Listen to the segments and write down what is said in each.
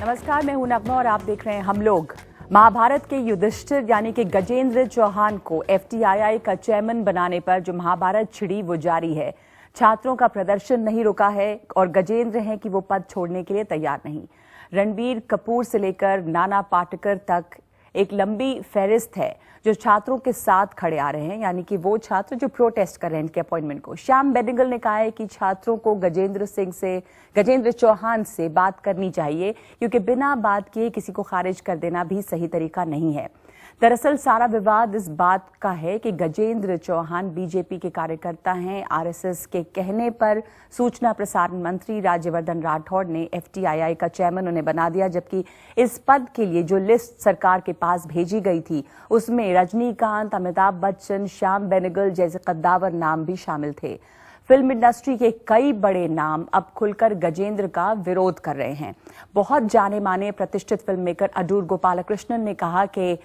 नमस्कार, मैं हूं नगमा और आप देख रहे हैं हम लोग। महाभारत के युधिष्ठिर यानी कि गजेंद्र चौहान को एफटीआईआई का चेयरमैन बनाने पर जो महाभारत छिड़ी वो जारी है। छात्रों का प्रदर्शन नहीं रुका है और गजेंद्र हैं कि वो पद छोड़ने के लिए तैयार नहीं। रणबीर कपूर से लेकर नाना पाटेकर तक एक लंबी फहरिस्त है जो छात्रों के साथ खड़े आ रहे हैं, यानी कि वो छात्र जो प्रोटेस्ट कर रहे हैं इनके अपॉइंटमेंट को। श्याम बेनेगल ने कहा है कि छात्रों को गजेंद्र चौहान से बात करनी चाहिए, क्योंकि बिना बात किए किसी को खारिज कर देना भी सही तरीका नहीं है। दरअसल सारा विवाद इस बात का है कि गजेंद्र चौहान बीजेपी के कार्यकर्ता हैं। आरएसएस के कहने पर सूचना प्रसारण मंत्री राज्यवर्धन राठौड़ ने एफटीआईआई का चेयरमैन उन्हें बना दिया, जबकि इस पद के लिए जो लिस्ट सरकार के पास भेजी गई थी उसमें रजनीकांत, अमिताभ बच्चन, श्याम बेनेगल जैसे कद्दावर नाम भी शामिल थे। फिल्म इंडस्ट्री के कई बड़े नाम अब खुलकर गजेंद्र का विरोध कर रहे हैं। बहुत जाने माने प्रतिष्ठित फिल्म मेकर अडूर गोपालकृष्णन ने कहा कि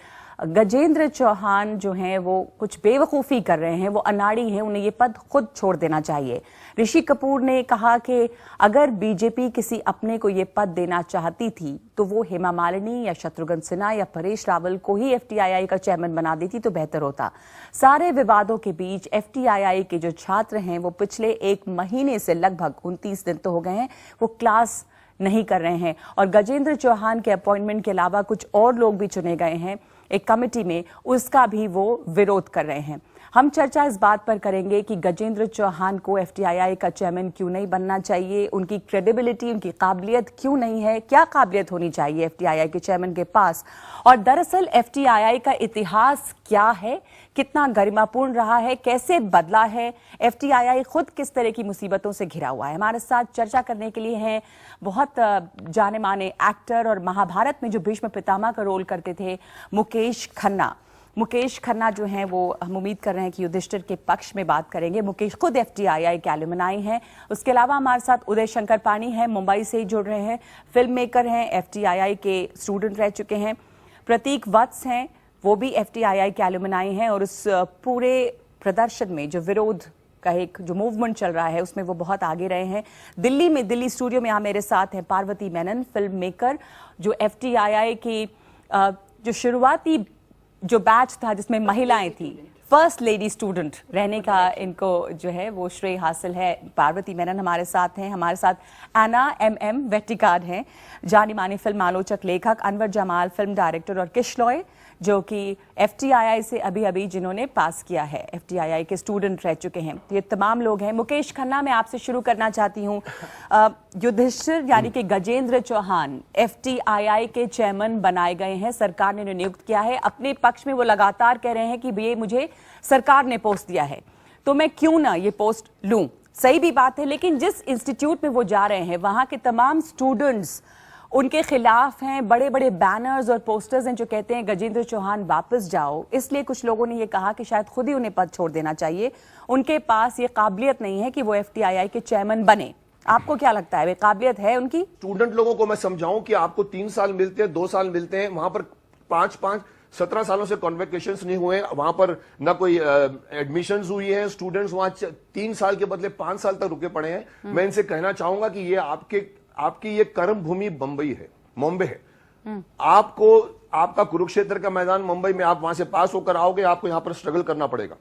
गजेंद्र चौहान जो हैं वो कुछ बेवकूफ़ी कर रहे हैं, वो अनाड़ी हैं, उन्हें ये पद खुद छोड़ देना चाहिए। ऋषि कपूर ने कहा कि अगर बीजेपी किसी अपने को ये पद देना चाहती थी तो वो हेमा मालिनी या शत्रुघ्न सिन्हा या परेश रावल को ही एफटीआईआई का चेयरमैन बना देती तो बेहतर होता। सारे विवादों के बीच एफटीआईआई के जो छात्र हैं वो पिछले एक महीने से लगभग 29 दिन तो हो गए हैं, वो क्लास नहीं कर रहे हैं और गजेंद्र चौहान के अपॉइंटमेंट के अलावा कुछ और लोग भी चुने गए हैं एक कमेटी में, उसका भी वो विरोध कर रहे हैं। हम चर्चा इस बात पर करेंगे कि गजेंद्र चौहान को एफटीआईआई का चेयरमैन क्यों नहीं बनना चाहिए, उनकी क्रेडिबिलिटी, उनकी काबिलियत क्यों नहीं है, क्या काबिलियत होनी चाहिए एफटीआईआई के चेयरमैन के पास, और दरअसल एफटीआईआई का इतिहास क्या है, कितना गरिमापूर्ण रहा है, कैसे बदला है, एफटीआईआई खुद किस तरह की मुसीबतों से घिरा हुआ है। हमारे साथ चर्चा करने के लिए हैं बहुत जाने माने एक्टर और महाभारत में जो भीष्म पितामह का रोल करते थे मुकेश खन्ना जो हैं वो हम उम्मीद कर रहे हैं कि युधिष्ठिर के पक्ष में बात करेंगे। मुकेश खुद एफटीआईआई के एलुमनाई हैं। उसके अलावा हमारे साथ उदय शंकर पानी हैं, मुंबई से ही जुड़ रहे हैं, फिल्म मेकर हैं, एफटीआईआई के स्टूडेंट रह चुके हैं। प्रतीक वत्स हैं, वो भी एफटीआईआई के एलुमनाई हैं और उस पूरे प्रदर्शन में जो विरोध का एक जो मूवमेंट चल रहा है उसमें वो बहुत आगे रहे हैं। दिल्ली स्टूडियो में यहाँ मेरे साथ हैं पार्वती मेनन, फिल्म मेकर, जो एफटीआईआई की जो शुरुआती जो बैच था जिसमें महिलाएं थी, फर्स्ट लेडी स्टूडेंट रहने का इनको जो है वो श्रेय हासिल है। पार्वती मेनन हमारे साथ हैं। हमारे साथ एना एम वेट्टिकार्ड हैं, जानी मानी फिल्म आलोचक, लेखक, अनवर जमाल फिल्म डायरेक्टर, और किशलॉय जो कि एफटीआईआई से अभी जिन्होंने पास किया है, एफटीआईआई के स्टूडेंट रह चुके हैं। ये तमाम लोग हैं। मुकेश खन्ना, मैं आपसे शुरू करना चाहती हूँ। युधिष्ठिर यानी कि गजेंद्र चौहान एफटीआईआई के चेयरमैन बनाए गए हैं, सरकार ने नियुक्त किया है। अपने पक्ष में वो लगातार कह रहे हैं कि ये मुझे सरकार ने पोस्ट दिया है तो मैं क्यों ना ये पोस्ट लूं। सही भी बात है, लेकिन जिस इंस्टीट्यूट में वो जा रहे हैं वहां के तमाम स्टूडेंट्स उनके खिलाफ हैं। बड़े बड़े बैनर्स और पोस्टर्स हैं जो कहते हैं गजेंद्र चौहान वापस जाओ। इसलिए कुछ लोगों ने ये कहा कि शायद खुद ही उन्हें पद छोड़ देना चाहिए, उनके पास ये काबिलियत नहीं है कि वो एफटीआईआई के चेयरमैन बने। आपको क्या लगता है, वे काबिलियत है उनकी? स्टूडेंट लोगों को मैं समझाऊं कि आपको 3 साल मिलते हैं, 2 साल मिलते हैं, वहां पर 17 सालों से कॉन्वोकेशंस नहीं हुए, वहां पर ना कोई एडमिशंस हुई है, स्टूडेंट्स वहां 3 साल के बदले 5 साल तक रुके पड़े हैं। मैं इनसे कहना चाहूंगा कि ये आपकी ये कर्म भूमि मुंबई है। आपका कुरुक्षेत्र का मैदान मुंबई में, आप वहां से पास होकर आओगे, आपको यहां पर स्ट्रगल करना पड़ेगा।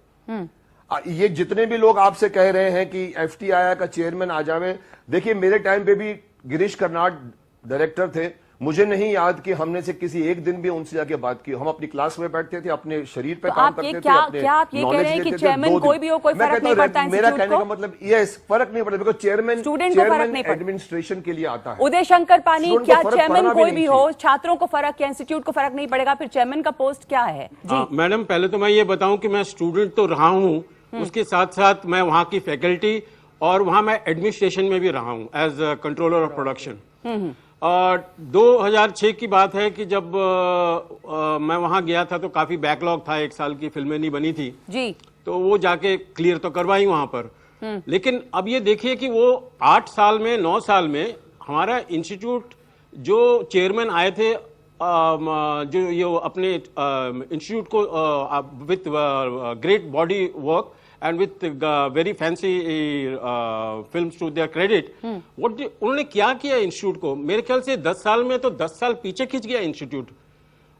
ये जितने भी लोग आपसे कह रहे हैं कि एफटीआईआई का चेयरमैन आ जावे, देखिए मेरे टाइम पे भी गिरीश कर्नाड डायरेक्टर थे, मुझे नहीं याद कि हमने से किसी एक दिन भी उनसे जाके बात की। हम अपनी क्लास में बैठते थे, अपने शरीर पे काम करते थे, क्या आप ये कह रहे हैं कि चेयरमैन कोई भी हो, कोई फर्क नहीं पड़ता? मेरा कहने का मतलब यस, फर्क नहीं पड़ता, बिकॉज़ चेयरमैन एडमिनिस्ट्रेशन के लिए आता है। उदय शंकर पानी, क्या चेयरमैन कोई भी हो, छात्रों को फर्क या इंस्टीट्यूट को फर्क नहीं पड़ेगा, फिर चेयरमैन का पोस्ट क्या है? मैडम, पहले तो मैं ये बताऊं कि मैं स्टूडेंट तो रहा हूं, उसके साथ साथ मैं वहां की फैकल्टी और वहां मैं एडमिनिस्ट्रेशन में भी रहा हूं एज कंट्रोलर ऑफ प्रोडक्शन। 2006 की बात है कि जब मैं वहां गया था तो काफी बैकलॉग था, 1 साल की फिल्में नहीं बनी थी जी, तो वो जाके क्लियर तो करवाई वहां पर। लेकिन अब ये देखिए कि वो 8 साल में 9 साल में हमारा इंस्टीट्यूट जो चेयरमैन आए थे, जो ये अपने इंस्टीट्यूट को with great body work and with very fancy films to their credit, उन्होंने क्या किया इंस्टीट्यूट को? मेरे ख्याल से 10 साल में तो 10 साल पीछे खिंच गया इंस्टीट्यूट।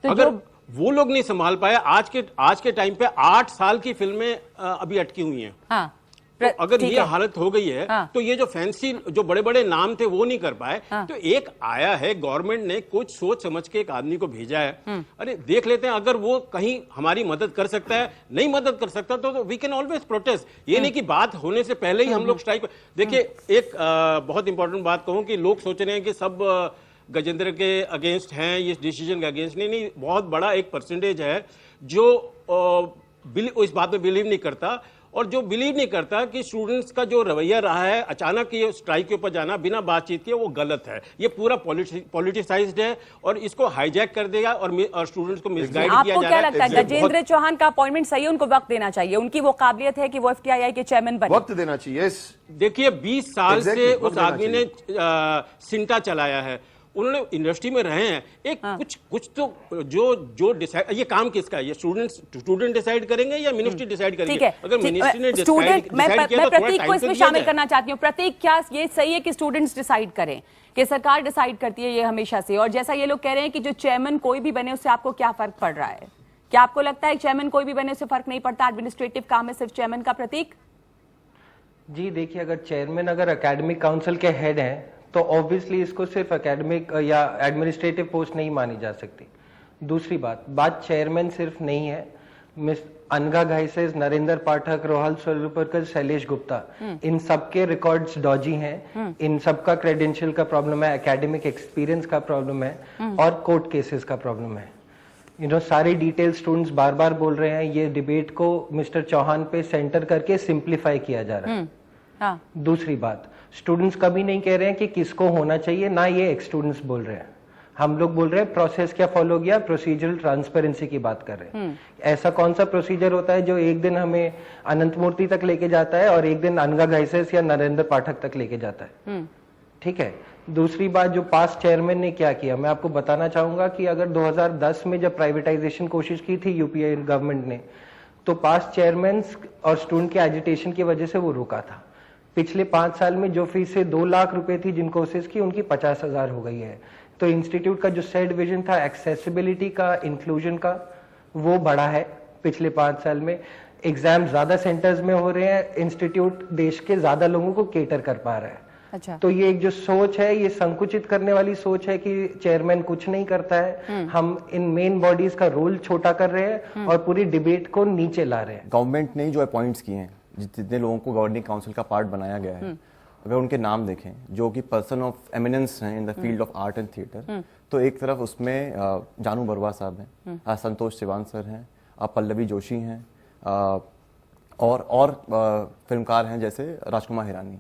अगर वो लोग नहीं संभाल पाए, आज के टाइम पे 8 साल की फिल्में अभी अटकी हुई हैं। हाँ, तो अगर ये हालत हो गई है, हाँ, तो ये जो फैंसी जो बड़े बड़े नाम थे वो नहीं कर पाए, हाँ, तो एक आया है, गवर्नमेंट ने कुछ सोच समझ के एक आदमी को भेजा है, अरे देख लेते हैं, अगर वो कहीं हमारी मदद कर सकता है, नहीं मदद कर सकता तो वी कैन ऑलवेज प्रोटेस्ट। ये नहीं कि बात होने से पहले ही हम लोग स्ट्राइक। देखिए, एक बहुत इंपॉर्टेंट बात कहूं कि लोग सोच रहे हैं कि सब गजेंद्र के अगेंस्ट हैं, ये डिसीजन के अगेंस्ट। नहीं, बहुत बड़ा एक परसेंटेज है जो इस बात में बिलीव नहीं करता, और जो बिलीव नहीं करता कि स्टूडेंट्स का जो रवैया रहा है, अचानक ये स्ट्राइक के ऊपर जाना बिना बातचीत के, वो गलत है। ये पूरा पॉलिटिसाइज्ड है और इसको हाईजैक कर देगा और स्टूडेंट्स को मिसगाइड किया जा रहा है। आपको क्या लगता है, गजेंद्र चौहान का अपॉइंटमेंट सही है? उनको वक्त देना चाहिए? उनकी वो काबिलियत है कि वो एफटीआईआई के चेयरमैन बने? वक्त देना चाहिए। देखिए, 20 साल से उस आदमी ने सिंटा चलाया है, उन्होंने इंडस्ट्री में रहे हैं। एक कुछ तो जो डिसाइड, ये काम किसका है? ये स्टूडेंट डिसाइड करेंगे या मिनिस्ट्री डिसाइड करेंगे? अगर मिनिस्ट्री ने डिसाइड किया तो प्रतीक को इसमें शामिल करना चाहती हूँ। प्रतीक, क्या ये सही है कि स्टूडेंट्स डिसाइड करें, कि सरकार डिसाइड करती है ये हमेशा से? और जैसा ये लोग कह रहे हैं कि जो चेयरमैन कोई भी बने उससे आपको क्या फर्क पड़ रहा है? क्या आपको लगता है चेयरमैन कोई भी बने उससे फर्क नहीं पड़ता, एडमिनिस्ट्रेटिव काम है सिर्फ चेयरमैन का? प्रतीक जी, देखिए, अगर चेयरमैन अगर एकेडमिक काउंसिल के हेड हैं तो ऑब्वियसली इसको सिर्फ एकेडमिक या एडमिनिस्ट्रेटिव पोस्ट नहीं मानी जा सकती। दूसरी बात चेयरमैन सिर्फ नहीं है। मिस अनघा घाइसेस, नरेंद्र पाठक, रोहल स्वरूपकर, शैलेश गुप्ता, इन सबके रिकॉर्ड्स डॉजी हैं। इन सबका क्रेडेंशियल का प्रॉब्लम है, एकेडमिक एक्सपीरियंस का प्रॉब्लम है, और कोर्ट केसेस का प्रॉब्लम है। सारी डिटेल स्टूडेंट्स बार बार बोल रहे हैं। ये डिबेट को मिस्टर चौहान पे सेंटर करके सिंप्लीफाई किया जा रहा है। हाँ। दूसरी बात, स्टूडेंट्स कभी नहीं कह रहे हैं कि किसको होना चाहिए, ना ये एक्स स्टूडेंट्स बोल रहे हैं। हम लोग बोल रहे हैं प्रोसेस क्या फॉलो किया, प्रोसीजरल ट्रांसपेरेंसी की बात कर रहे हैं। ऐसा कौन सा प्रोसीजर होता है जो एक दिन हमें अनंत मूर्ति तक लेके जाता है और एक दिन अनघा घाइसेस या नरेंद्र पाठक तक लेके जाता है? ठीक है। दूसरी बात, जो पास्ट चेयरमैन ने क्या किया, मैं आपको बताना चाहूंगा कि अगर 2010 में जब प्राइवेटाइजेशन कोशिश की थी यूपीए गवर्नमेंट ने, तो पास्ट चेयरमैन और स्टूडेंट के एजिटेशन की वजह से वो रुका था। पिछले 5 साल में जो फीस से 2 लाख रुपए थी जिन कोर्सेज की, उनकी 50,000 हो गई है। तो इंस्टीट्यूट का जो सेट विजन था एक्सेसिबिलिटी का, इंक्लूजन का, वो बढ़ा है पिछले 5 साल में। एग्जाम ज्यादा सेंटर्स में हो रहे हैं, इंस्टीट्यूट देश के ज्यादा लोगों को केटर कर पा रहा है। अच्छा। तो ये एक जो सोच है, ये संकुचित करने वाली सोच है कि चेयरमैन कुछ नहीं करता है, हम इन मेन बॉडीज का रोल छोटा कर रहे हैं और पूरी डिबेट को नीचे ला रहे हैं। गवर्नमेंट ने जो अपॉइंट्स किए हैं, जितने लोगों को गवर्निंग काउंसिल का पार्ट बनाया गया है, अगर उनके नाम देखें जो कि पर्सन ऑफ एमिनेंस हैं in the field of art and theatre, तो एक तरफ उसमें जानू बरुआ साहब हैं, संतोष सिवान सर हैं, पल्लवी जोशी हैं, और फिल्मकार हैं जैसे राजकुमार हिरानी।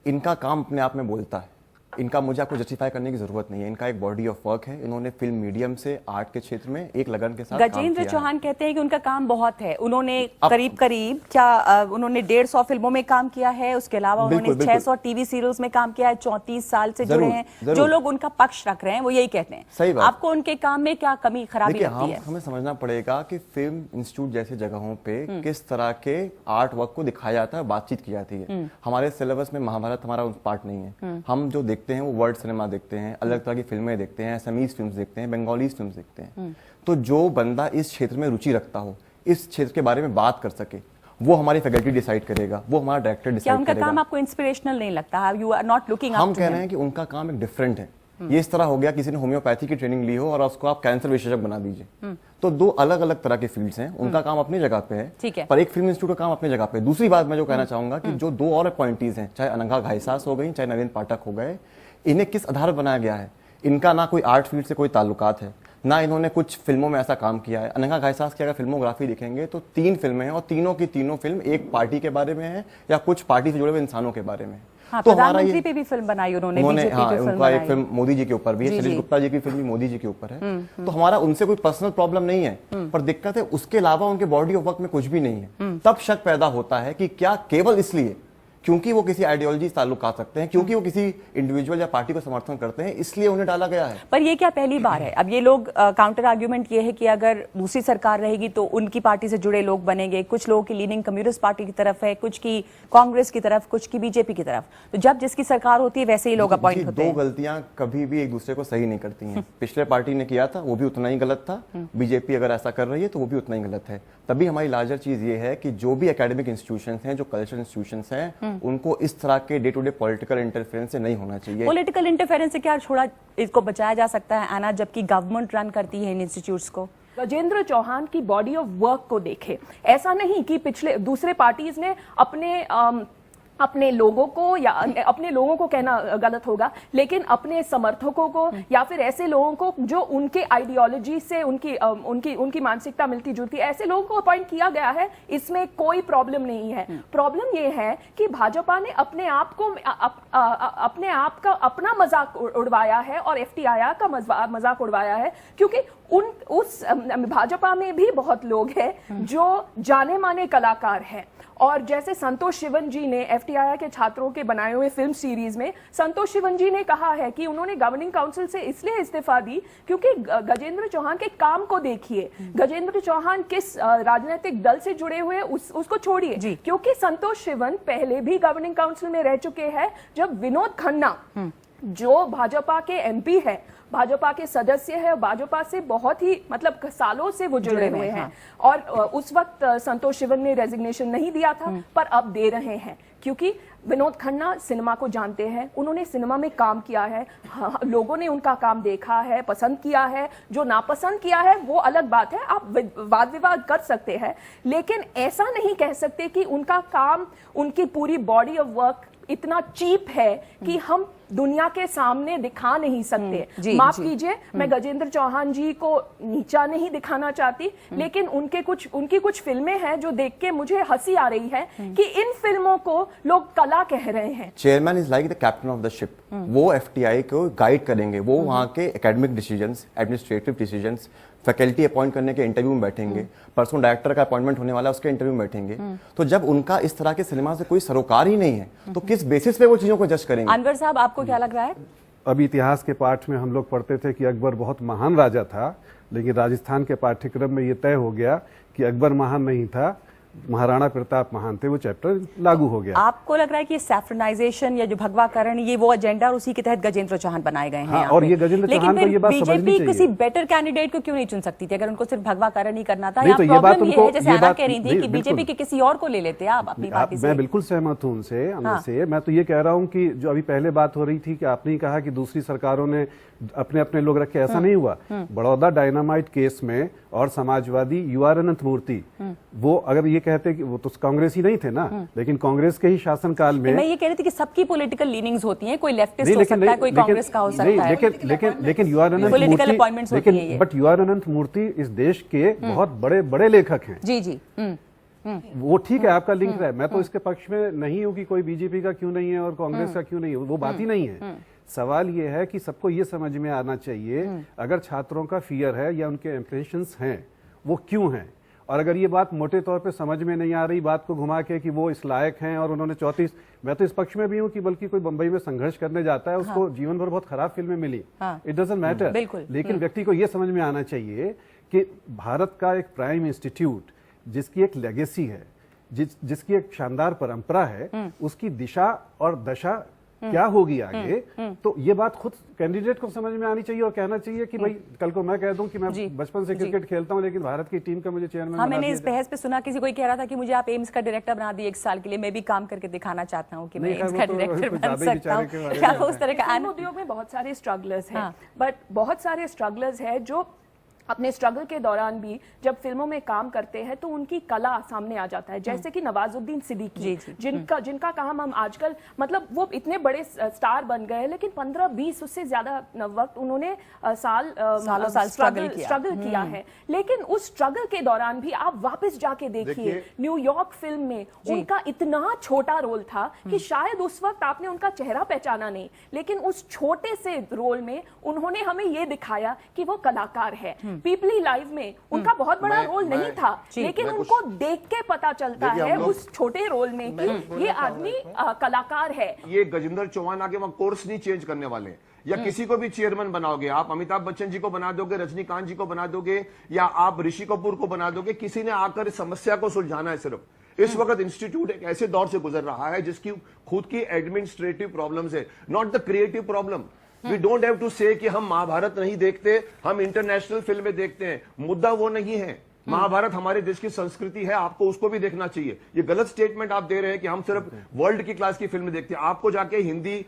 इनका काम अपने आप में बोलता है। इनका मुझे आपको जस्टिफाई करने की जरूरत नहीं है। इनका एक बॉडी ऑफ वर्क है। इन्होंने फिल्म मीडियम से आर्ट के क्षेत्र में एक लगन के साथ गजेंद्र चौहान कहते हैं कि उनका काम बहुत है। उन्होंने करीब 150 फिल्मों में काम किया है। उसके अलावा उन्होंने 600 टीवी सीरियल्स में काम किया है। 34 साल से जुड़े हैं। जो लोग उनका पक्ष रख रहे हैं वो यही कहते हैं। सही बात। आपको उनके काम में क्या कमी खराबी लगती है? हमें समझना पड़ेगा कि फिल्म इंस्टीट्यूट जैसे जगहों पे किस तरह के आर्ट वर्क को दिखाया जाता है, बातचीत की जाती है। हमारे सिलेबस में महाभारत हमारा पार्ट नहीं है। हम जो देखते हैं वो वर्ल्ड सिनेमा देखते हैं, अलग तरह की फिल्में देखते हैं, असमीज फिल्म्स देखते हैं, बंगाली फिल्म्स देखते हैं। तो जो बंदा इस क्षेत्र में रुचि रखता हो, इस क्षेत्र के बारे में बात कर सके, वो हमारी फैकल्टी डिसाइड करेगा, वो हमारा डायरेक्टर डिसाइड करेगा। क्या उनका काम आपको इंस्पिरेशनल नहीं लगता? You are not looking up to हम कह रहे हैं कि उनका काम एक डिफरेंट है। ये इस तरह हो गया किसी ने होम्योपैथी की ट्रेनिंग ली हो और उसको आप कैंसर विशेषज्ञ बना दीजिए। तो 2 अलग अलग तरह के फील्ड्स हैं। उनका काम अपनी जगह पे है, पर एक फिल्म इंस्टीट्यूट का काम अपनी जगह पे है। दूसरी बात मैं जो कहना चाहूंगा कि जो 2 और अपॉइंटीज हैं, चाहे अनघा घाइसास हो गई, चाहे नरेंद्र पाठक हो गए, इन्हें किस आधार पर बनाया गया है? इनका ना कोई आर्ट फील्ड से कोई ताल्लुकात है, ना इन्होंने कुछ फिल्मों में ऐसा काम किया है। अनघा घाइसास की अगर फिल्मोग्राफी देखेंगे तो 3 फिल्में हैं और तीनों की तीनों फिल्म एक पार्टी के बारे में है या कुछ पार्टी से जुड़े हुए इंसानों के बारे में। हाँ, तो प्रधानमंत्री पे भी फिल्म बनाई उन्होंने। हाँ, उनका एक फिल्म मोदी जी के ऊपर भी है। शैलेश गुप्ता जी की फिल्म भी मोदी जी के ऊपर है। तो हमारा उनसे कोई पर्सनल प्रॉब्लम नहीं है, पर दिक्कत है उसके अलावा उनके बॉडी ऑफ वर्क में कुछ भी नहीं है। तब शक पैदा होता है कि क्या केवल इसलिए क्योंकि वो किसी आइडियोलॉजी से ताल्लुक आ सकते हैं, क्योंकि वो किसी इंडिविजुअल या पार्टी को समर्थन करते हैं, इसलिए उन्हें डाला गया है। पर ये क्या पहली बार है? अब ये लोग काउंटर आर्ग्यूमेंट ये है कि अगर दूसरी सरकार रहेगी तो उनकी पार्टी से जुड़े लोग बनेंगे, कुछ लोगों की लीनिंग कम्युनिस्ट पार्टी की तरफ है, कुछ की कांग्रेस की तरफ, कुछ की बीजेपी की तरफ। तो जब जिसकी सरकार होती है वैसे ही लोग अपॉइंट होते हैं। दो गलतियां कभी भी एक दूसरे को सही नहीं करती हैं। पिछले पार्टी ने किया था वो भी उतना ही गलत था, बीजेपी अगर ऐसा कर रही है तो वो भी उतना ही गलत है। तभी हमारी लार्जर चीज ये है कि जो भी एकेडमिक इंस्टीट्यूशंस हैं, जो कल्चरल इंस्टीट्यूशंस हैं, उनको इस तरह के day to day political interference से नहीं होना चाहिए। पॉलिटिकल इंटरफेरेंस से क्या छोड़ा इसको बचाया जा सकता है आना, जबकि गवर्नमेंट रन करती है इन इंस्टीट्यूट्स को? गजेंद्र चौहान की बॉडी ऑफ वर्क को देखे, ऐसा नहीं कि पिछले दूसरे पार्टीज ने अपने लोगों को, या अपने लोगों को कहना गलत होगा, लेकिन अपने समर्थकों को या फिर ऐसे लोगों को जो उनके आइडियोलॉजी से उनकी मानसिकता मिलती जुलती, ऐसे लोगों को अपॉइंट किया गया है। इसमें कोई प्रॉब्लम नहीं है। प्रॉब्लम यह है कि भाजपा ने अपने आप का अपना मजाक उड़वाया है और एफटीआईआई का मजाक उड़वाया है, क्योंकि उस भाजपा में भी बहुत लोग हैं जो जाने माने कलाकार हैं। और जैसे संतोष शिवन जी ने एफटीआईआई के छात्रों के बनाए हुए फिल्म सीरीज में संतोष शिवन जी ने कहा है कि उन्होंने गवर्निंग काउंसिल से इसलिए इस्तीफा दी क्योंकि गजेंद्र चौहान के काम को देखिए, गजेंद्र चौहान किस राजनीतिक दल से जुड़े हुए उसको छोड़िए, क्योंकि संतोष शिवन पहले भी गवर्निंग काउंसिल में रह चुके हैं जब विनोद खन्ना जो भाजपा के एमपी है, भाजपा के सदस्य है, भाजपा से बहुत ही मतलब सालों से वो जुड़े हुए हैं। और उस वक्त संतोष शिवन ने रेजिग्नेशन नहीं दिया था, पर अब दे रहे हैं क्योंकि विनोद खन्ना सिनेमा को जानते हैं, उन्होंने सिनेमा में काम किया है, लोगों ने उनका काम देखा है, पसंद किया है। जो नापसंद किया है वो अलग बात है, आप वाद विवाद कर सकते हैं, लेकिन ऐसा नहीं कह सकते कि उनका काम, उनकी पूरी बॉडी ऑफ वर्क इतना चीप है कि हम दुनिया के सामने दिखा नहीं सकते। माफ कीजिए, मैं गजेंद्र चौहान जी को नीचा नहीं दिखाना चाहती, लेकिन उनकी कुछ फिल्में हैं जो देख के मुझे हंसी आ रही है कि इन फिल्मों को लोग कला कह रहे हैं। Chairman is like the captain of the ship. वो एफटीआई को गाइड करेंगे, वो वहां के academic decisions, administrative decisions, faculty appoint करने के इंटरव्यू में बैठेंगे, परसों डायरेक्टर का अपॉइंटमेंट होने वाला है उसके इंटरव्यू में बैठेंगे। तो जब उनका इस तरह के सिनेमा से कोई सरोकार ही नहीं है तो किस बेसिस पे वो चीजों को जज करेंगे? अनवर साहब, आपको क्या लग रहा है? अब इतिहास के पाठ में हम लोग पढ़ते थे कि अकबर बहुत महान राजा था, लेकिन राजस्थान के पाठ्यक्रम में ये तय हो गया कि अकबर महान नहीं था, महाराणा प्रताप महान थे। वो चैप्टर लागू हो गया। आपको लग रहा है कि सैफ्रनाइजेशन या जो भगवाकरण, ये वो एजेंडा और उसी के तहत गजेंद्र चौहान बनाए गए हैं? हाँ, और ये गजेंद्र चौहान को ये बात समझनी चाहिए। बीजेपी किसी बेटर कैंडिडेट को क्यों नहीं चुन सकती थी अगर उनको सिर्फ भगवाकरण ही करना था? या तो प्रॉब्लम ये है, जैसे आना कह रही थी कि बीजेपी के किसी और को ले लेते आप अपनी पार्टी से। मैं बिल्कुल सहमत हूं उनसे। मैं तो ये कह रहा हूं कि जो अभी पहले बात हो रही थी कि आपने कहा कि दूसरी सरकारों ने अपने अपने लोग रखे, ऐसा नहीं हुआ। बड़ौदा डायनामाइट केस में और समाजवादी यूआर अनंत मूर्ति, वो अगर ये कहते कि वो तो कांग्रेसी नहीं थे ना, लेकिन कांग्रेस के ही शासनकाल में। मैं ये कह रही थी कि सबकी पॉलिटिकल लीनिंग्स होती हैं, कोई लेफ्टिस्ट हो सकता है, कोई कांग्रेस का हो सकता है, लेकिन यूआर अनंत मूर्ति, बट यूआर अनंत मूर्ति इस देश के बहुत बड़े बड़े लेखक हैं। जी। वो ठीक है, आपका लिंक है। मैं तो इसके पक्ष में नहीं हूं कि कोई बीजेपी का क्यों नहीं है और कांग्रेस का क्यों नहीं है, वो बात ही नहीं है। सवाल ये है कि सबको ये समझ में आना चाहिए अगर छात्रों का फियर है या उनके इम्प्रेशंस हैं वो क्यों हैं, और अगर ये बात मोटे तौर पे समझ में नहीं आ रही, बात को घुमा के कि वो इस लायक हैं और उन्होंने 34, मैं तो इस पक्ष में भी हूं कि बल्कि कोई बंबई में संघर्ष करने जाता है, उसको जीवन भर बहुत खराब फिल्में मिली, इट डजंट मैटर, लेकिन व्यक्ति को ये समझ में आना चाहिए कि भारत का एक प्राइम इंस्टीट्यूट जिसकी एक लेगेसी है, जिसकी एक शानदार परंपरा है, उसकी दिशा और दशा क्या होगी आगे, तो ये बात खुद कैंडिडेट को समझ में आनी चाहिए और कहना चाहिए कि भाई कल को मैं कह दूं कि मैं बचपन से क्रिकेट खेलता हूं लेकिन भारत की टीम का मुझे चेयरमैन। हाँ, मैंने इस बहस पे सुना, किसी कोई कह रहा था कि मुझे आप एम्स का डायरेक्टर बना दिए 1 साल के लिए, मैं भी काम करके दिखाना चाहता हूँ कि मैं एम्स का डायरेक्टर बन सकता हूँ, क्या उस तरह का। उद्योग में बहुत सारे स्ट्रगलर्स हैं, बट बहुत सारे स्ट्रगलर्स हैं जो अपने स्ट्रगल के दौरान भी जब फिल्मों में काम करते हैं तो उनकी कला सामने आ जाता है। जैसे कि नवाजुद्दीन सिद्दीकी, जिनका काम हम आजकल, मतलब वो इतने बड़े स्टार बन गए, लेकिन 15-20 उससे ज्यादा वक्त उन्होंने सालों स्ट्रगल किया है। लेकिन उस स्ट्रगल के दौरान भी आप वापस जाके देखिए, न्यूयॉर्क फिल्म में उनका इतना छोटा रोल था कि शायद उस वक्त आपने उनका चेहरा पहचाना नहीं, लेकिन उस छोटे से रोल में उन्होंने हमें ये दिखाया कि वो कलाकार है। पीपली लाइव में उनका बहुत बड़ा रोल नहीं था, लेकिन उनको देख के पता चलता है उस छोटे रोल में कि ये आदमी कलाकार है। ये गजेंद्र चौहान आके वहां कोर्स नहीं चेंज करने वाले, या किसी को भी चेयरमैन बनाओगे आप, अमिताभ बच्चन जी को बना दोगे, रजनीकांत जी को बना दोगे, या आप ऋषि कपूर को बना दोगे, किसी ने आकर इस समस्या को सुलझाना है। सिर्फ इस वक्त इंस्टीट्यूट एक ऐसे दौर से गुजर रहा है जिसकी खुद की एडमिनिस्ट्रेटिव प्रॉब्लम्स है, not the creative problem. We don't have to say कि हम महाभारत नहीं देखते, हम इंटरनेशनल फिल्में देखते हैं, मुद्दा वो नहीं है। महाभारत हमारे देश की संस्कृति है, आपको उसको भी देखना चाहिए। ये गलत स्टेटमेंट आप दे रहे हैं कि हम सिर्फ वर्ल्ड की क्लास की फिल्म देखते हैं। आपको जाके हिंदी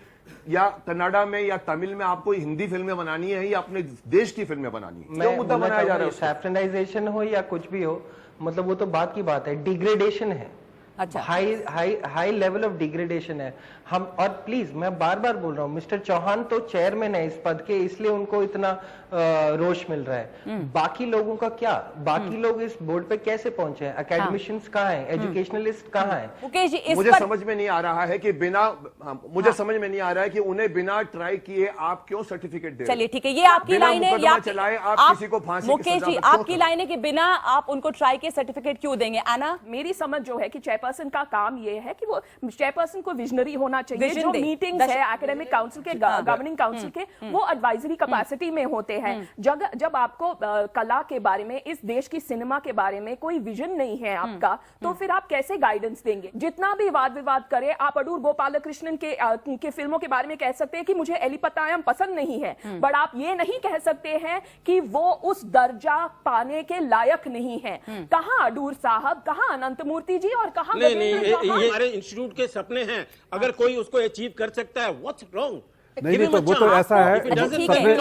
या कन्नड़ा में या तमिल में आपको हिंदी फिल्में बनानी है या अपने देश की फिल्में बनानी है? क्यों मुद्दा बनाया जा रहा है? सैफ्रनाइजेशन हो या कुछ भी हो, मतलब वो तो बात की बात है, डिग्रेडेशन है। अच्छा, हाई लेवल ऑफ डिग्रेडेशन है। हम, और प्लीज मैं बार बार बोल रहा हूँ, मिस्टर चौहान तो चेयरमैन है इस पद के, इसलिए उनको इतना रोष मिल रहा है। बाकी लोगों का क्या? बाकी लोग इस बोर्ड पे कैसे पहुंचे हैं? एकेडमिशियंस कहाँ हैं? एजुकेशनलिस्ट कहाँ हैं? मुकेश जी, इस मुझे पर समझ में नहीं आ रहा है कि बिना मुझे समझ में नहीं आ रहा है कि उन्हें बिना ट्राई किए आप क्यों सर्टिफिकेट दे रहे हैं? चलिए ठीक है, ये आपकी लाइन है। मुकदमा चलाए, आप किसी को फांसी की मुकेश सजा जी, पर क्यों आपकी लाइन है कि बिना आप उनको ट्राई के सर्टिफिकेट क्यों देंगे? आना, मेरी समझ जो है कि चेयरपर्सन का काम ये है कि वो चेयरपर्सन को विजनरी होना चाहिए। जो मीटिंग्स है एकेडमिक काउंसिल के, गवर्निंग काउंसिल के, वो एडवाइजरी कैपेसिटी में होते हैं। जब आपको कला के बारे में, इस देश की सिनेमा के बारे में कोई विजन नहीं है आपका, तो फिर आप कैसे गाइडेंस देंगे? जितना भी वाद विवाद करे, आप अडूर गोपालकृष्णन के फिल्मों के बारे में कह सकते हैं कि मुझे एलिपतायम पसंद नहीं है, बट आप ये नहीं कह सकते हैं कि वो उस दर्जा पाने के लायक नहीं है। कहां अडूर साहब, कहां अनंत मूर्ति जी, और कहां नहीं, ये हमारे इंस्टीट्यूट के सपने हैं। अगर कोई उसको अचीव कर सकता है, व्हाट्स रॉन्ग? नहीं, तो वो तो ऐसा है। ठीक है,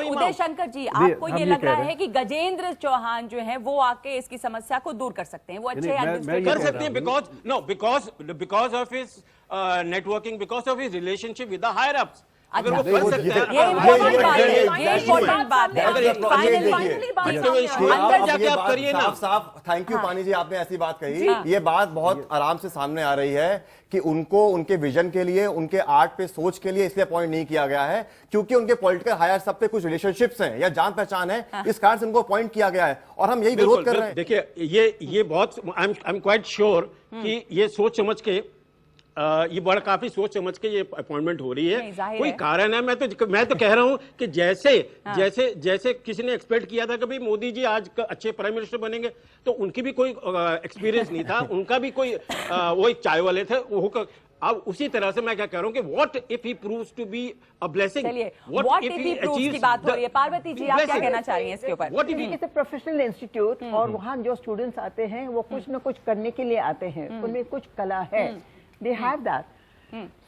उदय शंकर जी, आपको ये लग रहा है कि गजेंद्र चौहान जो है वो आके इसकी समस्या को दूर कर सकते हैं, वो अच्छे कर सकते हैं, because of his networking, because of his relationship with the higher ups. अगर वो कर सकते हैं, ये इम्पोर्टेंट बात है, ये इम्पोर्टेंट बात है। अंदर जाके आप करिए ना। साफ थैंक यू पानी जी, आपने ऐसी बात कही। ये बात बहुत आराम से सामने आ रही है कि उनको उनके विजन के लिए, उनके आर्ट पे सोच के लिए इसलिए अपॉइंट नहीं किया गया है क्योंकि उनके पॉलिटिकल हायर सब पे कुछ रिलेशनशिप्स हैं या जान पहचान है, इस कारण से उनको अपॉइंट किया गया है और हम यही विरोध कर रहे हैं। देखिए, ये बहुत, आई एम क्वाइट श्योर कि ये सोच समझ के, ये बड़ा काफी सोच समझ के ये अपॉइंटमेंट हो रही है। कोई कारण है? मैं तो कह रहा हूं कि जैसे किसी ने एक्सपेक्ट किया था कि भाई मोदी जी आज अच्छे प्राइम मिनिस्टर बनेंगे, तो उनकी भी कोई एक्सपीरियंस नहीं था, उनका भी कोई वो एक चाय वाले थे। अब उसी तरह से मैं क्या कह रहा हूं कि what if he proves to be a blessing? What if he proves की बात हो रही है। पार्वती जी, आप क्या कहना चाह रही हैं इसके ऊपर? इट्स अ प्रोफेशनल इंस्टीट्यूट और वहाँ जो स्टूडेंट्स आते हैं वो कुछ न कुछ करने के लिए आते हैं, उनमें कुछ कला है, they have that.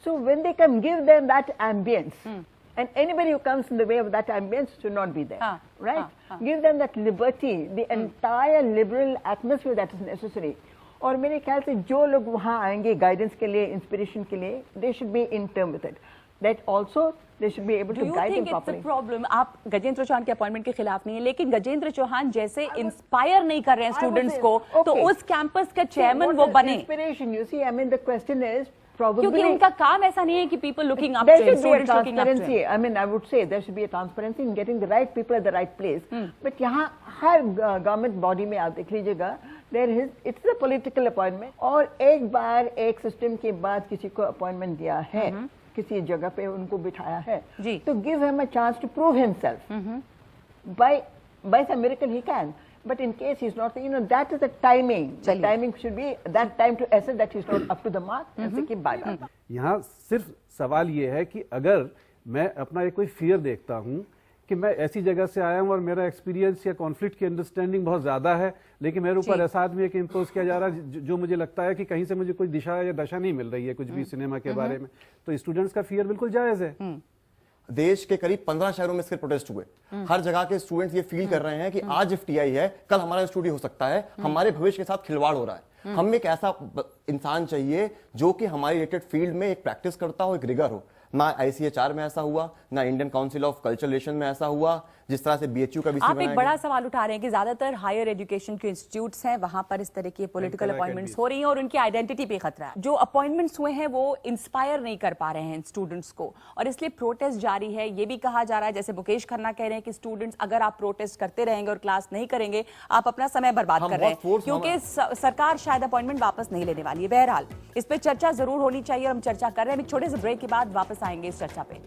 So when they come, give them that ambience. And anybody who comes in the way of that ambience should not be there, right? Give them that liberty, the entire liberal atmosphere that is necessary. और मेरे ख्याल से जो लोग वहाँ आएंगे guidance के लिए, इंस्पिरेशन के लिए, they should be in term with it. That also they should be able to guide them properly. Problem, आप गजेंद्र चौहान के अपॉइंटमेंट के खिलाफ नहीं है, लेकिन गजेंद्र चौहान जैसे इंस्पायर नहीं कर रहे हैं स्टूडेंट्स को, तो उस कैंपस का चेयरमैन वो बने। Inspiration, you see, I mean the question is probably क्योंकि उनका काम ऐसा नहीं है कि people looking up to him, students looking up to him. I mean, I would say there should be a transparency in getting the right people at the right place. But यहाँ हर government body में आप देख लीजिएगा, it's a political appointment. और एक बार एक system के बाद किसी को अपॉइंटमेंट दिया है, किसी जगह पे उनको बिठाया है, तो give him a chance to prove himself. By some miracle he can. But in case he's not, that is the timing. The timing should be that time to assess that he's not up to the mark and say keep bye. यहाँ सिर्फ सवाल ये है कि अगर मैं अपना एक कोई फियर देखता हूँ कि मैं ऐसी जगह से आया हूँ और मेरा एक्सपीरियंस या कॉन्फ्लिक्ट की अंडरस्टैंडिंग बहुत ज्यादा है, लेकिन मेरे ऊपर ऐसा आदमी एक इम्पोज किया जा रहा है जो मुझे लगता है कि कहीं से मुझे कोई दिशा या दशा नहीं मिल रही है कुछ भी सिनेमा के बारे में, तो स्टूडेंट्स का फियर बिल्कुल जायज है। देश के करीब 15 शहरों में इसके प्रोटेस्ट हुए। हर जगह के स्टूडेंट्स ये फील कर रहे हैं कि आज एफटीआई है, कल हमारा स्टूडियो हो सकता है, हमारे भविष्य के साथ खिलवाड़ हो रहा है। हमें एक ऐसा इंसान चाहिए जो कि हमारी रिलेटेड फील्ड में एक प्रैक्टिस करता हो, एक रिगर हो। ना ICHR में ऐसा हुआ, ना Indian council of cultural relation में ऐसा हुआ, जिस तरह से BHU का VC आप बनाया एक बड़ा सवाल उठा रहे हैं कि ज्यादातर हायर एजुकेशन के इंस्टीट्यूट्स हैं, वहां पर इस तरह की पॉलिटिकल अपॉइंटमेंट्स हो रही हैं और उनकी आइडेंटिटी पे खतरा है। जो अपॉइंटमेंट्स हुए हैं वो इंस्पायर नहीं कर पा रहे हैं स्टूडेंट्स को, और इसलिए प्रोटेस्ट जारी है। ये भी कहा जा रहा है, जैसे मुकेश खन्ना कह रहे हैं कि स्टूडेंट्स अगर आप प्रोटेस्ट करते रहेंगे और क्लास नहीं करेंगे, आप अपना समय बर्बाद कर रहे हैं, क्योंकि सरकार शायद अपॉइंटमेंट वापस नहीं लेने वाली है। बहरहाल इस पर चर्चा जरूर होनी चाहिए, हम चर्चा कर रहे हैं। एक छोटे से ब्रेक के बाद वापस आएंगे इस चर्चा पे।